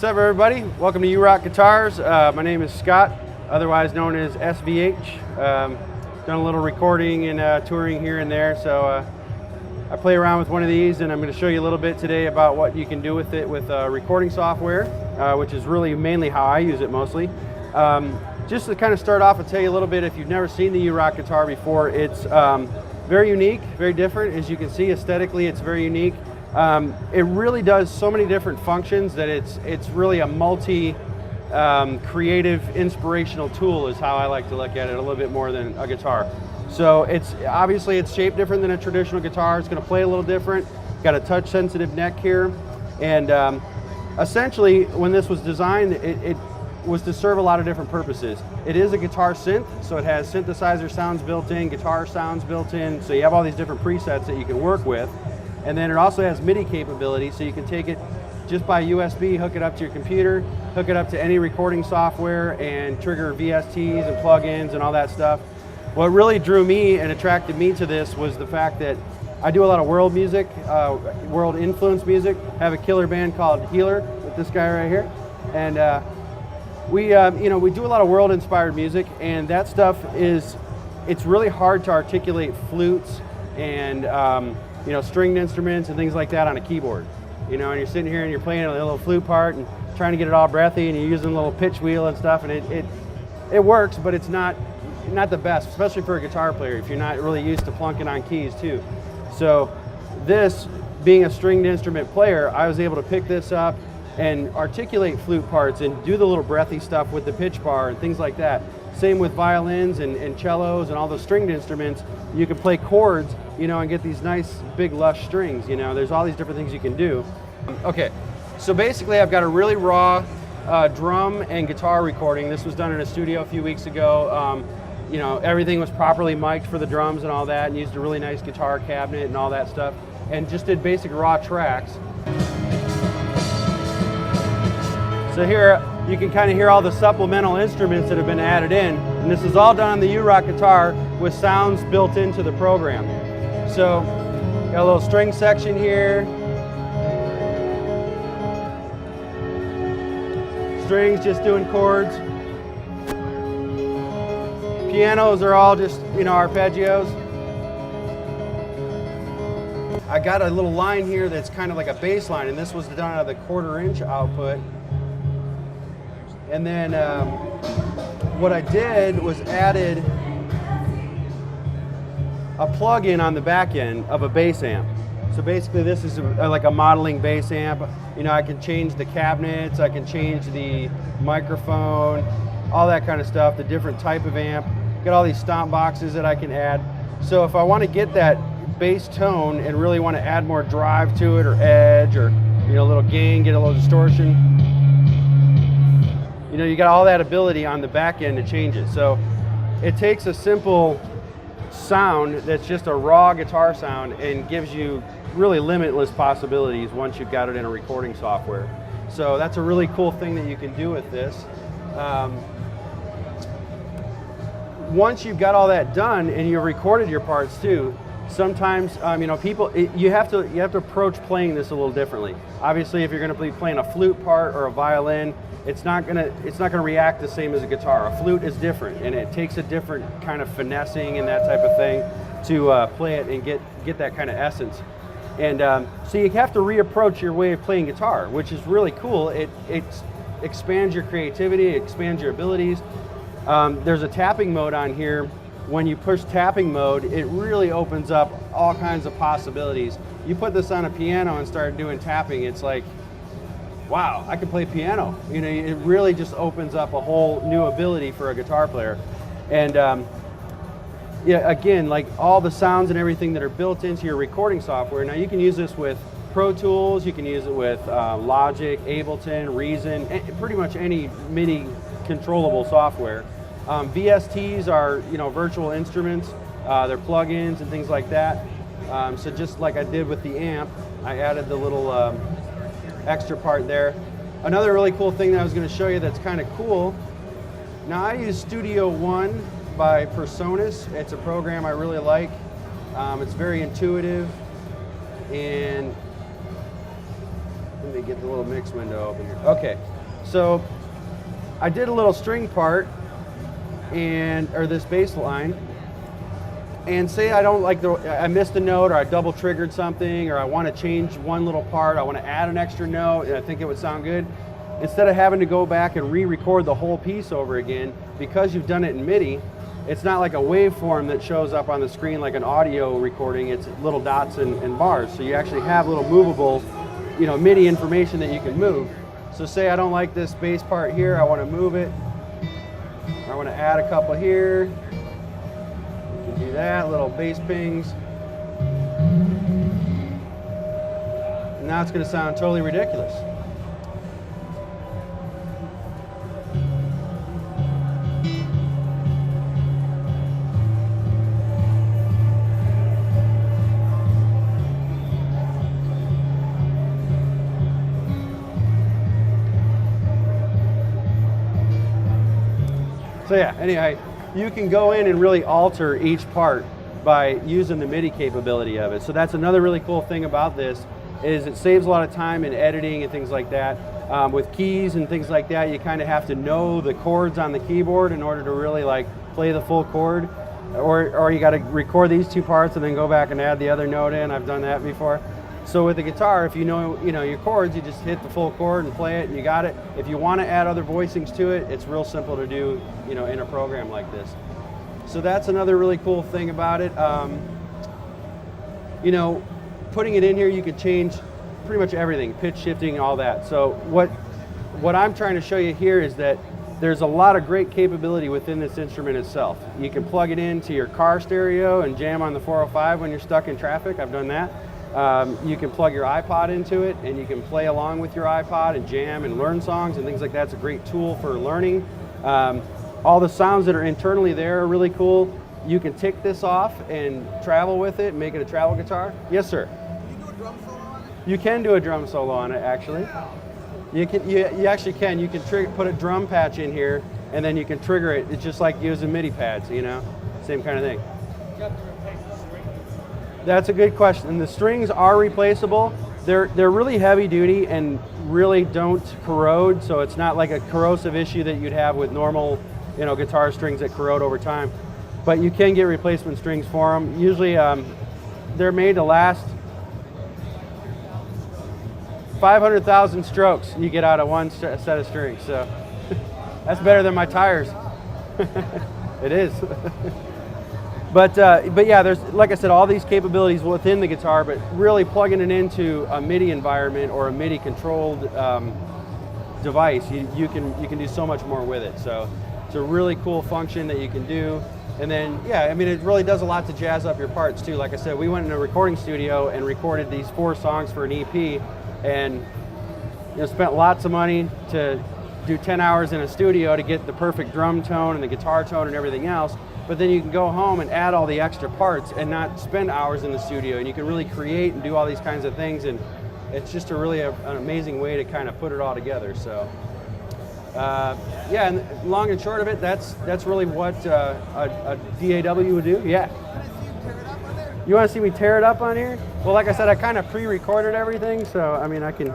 What's up, everybody? Welcome to U-Rock Guitars. My name is Scott, otherwise known as SVH. Done a little recording and touring here and there, so I play around with one of these, and I'm going to show you a little bit today about what you can do with it with recording software, which is really mainly how I use it mostly. Just to kind of start off and tell you a little bit, if you've never seen the U-Rock guitar before, it's very unique, very different. As you can see, aesthetically, it's very unique. It really does so many different functions that it's really a multi creative inspirational tool is how I like to look at it, a little bit more than a guitar. So it's obviously it's shaped different than a traditional guitar. It's going to play a little different. Got a touch sensitive neck here, and essentially when this was designed, it was to serve a lot of different purposes. It is a guitar synth, so it has synthesizer sounds built in, guitar sounds built in, so you have all these different presets that you can work with. And then it also has MIDI capability, so you can take it just by USB, hook it up to your computer, hook it up to any recording software, and trigger VSTs and plugins and all that stuff. What really drew me and attracted me to this was the fact that I do a lot of world music, world influence music. I have a killer band called Healer with this guy right here, and we do a lot of world inspired music, and that stuff it's really hard to articulate flutes and stringed instruments and things like that on a keyboard. And you're sitting here and you're playing a little flute part and trying to get it all breathy, and you're using a little pitch wheel and stuff, and it works, but it's not the best, especially for a guitar player if you're not really used to plunking on keys too. So this, being a stringed instrument player, I was able to pick this up and articulate flute parts and do the little breathy stuff with the pitch bar and things like that. Same with violins and cellos and all those stringed instruments. You can play chords, and get these nice big lush strings. There's all these different things you can do. Okay, so basically I've got a really raw drum and guitar recording. This was done in a studio a few weeks ago. Everything was properly mic'd for the drums and all that, and used a really nice guitar cabinet and all that stuff, and just did basic raw tracks. So here you can kind of hear all the supplemental instruments that have been added in, and this is all done on the U-Rock guitar with sounds built into the program. So got a little string section here, strings just doing chords, pianos are all just arpeggios. I got a little line here that's kind of like a bass line, and this was done out of the 1/4 inch output. And then what I did was added a plug-in on the back end of a bass amp. So basically this is like a modeling bass amp. I can change the cabinets, I can change the microphone, all that kind of stuff, the different type of amp. Got all these stomp boxes that I can add. So if I want to get that bass tone and really want to add more drive to it, or edge, or a little gain, get a little distortion, you got all that ability on the back end to change it. So it takes a simple sound that's just a raw guitar sound and gives you really limitless possibilities once you've got it in a recording software. So that's a really cool thing that you can do with this. Once you've got all that done and you've recorded your parts too, sometimes people, you have to approach playing this a little differently. Obviously, if you're going to be playing a flute part or a violin, it's not gonna react the same as a guitar. A flute is different, and it takes a different kind of finessing and that type of thing to play it and get that kind of essence. And so you have to reapproach your way of playing guitar, which is really cool. It expands your creativity, it expands your abilities. There's a tapping mode on here. When you push tapping mode, it really opens up all kinds of possibilities. You put this on a piano and start doing tapping, it's like, wow, I can play piano. It really just opens up a whole new ability for a guitar player. And again, like all the sounds and everything that are built into your recording software. Now you can use this with Pro Tools, you can use it with Logic, Ableton, Reason, pretty much any MIDI controllable software. VSTs are virtual instruments, they're plugins and things like that. So just like I did with the amp, I added the little extra part there. Another really cool thing that I was going to show you that's kind of cool. Now I use Studio One by Presonus. It's a program I really like. It's very intuitive, and Let me get the little mix window open here. Okay, so I did a little string part, or this bass line, and say I don't like I missed a note, or I double triggered something, or I want to change one little part, I want to add an extra note, and I think it would sound good. Instead of having to go back and re-record the whole piece over again, because you've done it in MIDI, it's not like a waveform that shows up on the screen like an audio recording. It's little dots and bars. So you actually have little movable, MIDI information that you can move. So say I don't like this bass part here, I want to move it. I want to add a couple here. You can do that, little bass pings. And now it's going to sound totally ridiculous. So yeah, anyway, you can go in and really alter each part by using the MIDI capability of it. So that's another really cool thing about this, is it saves a lot of time in editing and things like that. With keys and things like that, you kind of have to know the chords on the keyboard in order to really like play the full chord. Or you got to record these two parts and then go back and add the other note in. I've done that before. So with the guitar, if you know your chords, you just hit the full chord and play it, and you got it. If you want to add other voicings to it, it's real simple to do, in a program like this. So that's another really cool thing about it. Putting it in here, you could change pretty much everything, pitch shifting, all that. So what I'm trying to show you here is that there's a lot of great capability within this instrument itself. You can plug it into your car stereo and jam on the 405 when you're stuck in traffic. I've done that. You can plug your iPod into it, and you can play along with your iPod and jam and learn songs and things like that. It's a great tool for learning. All the sounds that are internally there are really cool. You can tick this off and travel with it and make it a travel guitar. Yes, sir. Can you do a drum solo on it? You can do a drum solo on it, actually. You actually can. You can put a drum patch in here, and then you can trigger it. It's just like using MIDI pads, same kind of thing. That's a good question. And the strings are replaceable. They're really heavy duty and really don't corrode, so it's not like a corrosive issue that you'd have with normal, guitar strings that corrode over time. But you can get replacement strings for them. Usually they're made to last 500,000 strokes you get out of one set of strings. So that's better than my tires. It is. But yeah, there's, like I said, all these capabilities within the guitar, but really plugging it into a MIDI environment or a MIDI controlled device, you can do so much more with it. So it's a really cool function that you can do. And then, yeah, I mean, it really does a lot to jazz up your parts too. Like I said, we went in a recording studio and recorded these 4 songs for an EP, and spent lots of money to do 10 hours in a studio to get the perfect drum tone and the guitar tone and everything else. But then you can go home and add all the extra parts and not spend hours in the studio, and you can really create and do all these kinds of things, and it's just an amazing way to kind of put it all together. So yeah, and long and short of it, that's really what a DAW would do. Yeah. You want to see me tear it up on here? Well, like I said, I kind of pre-recorded everything, so I mean, I can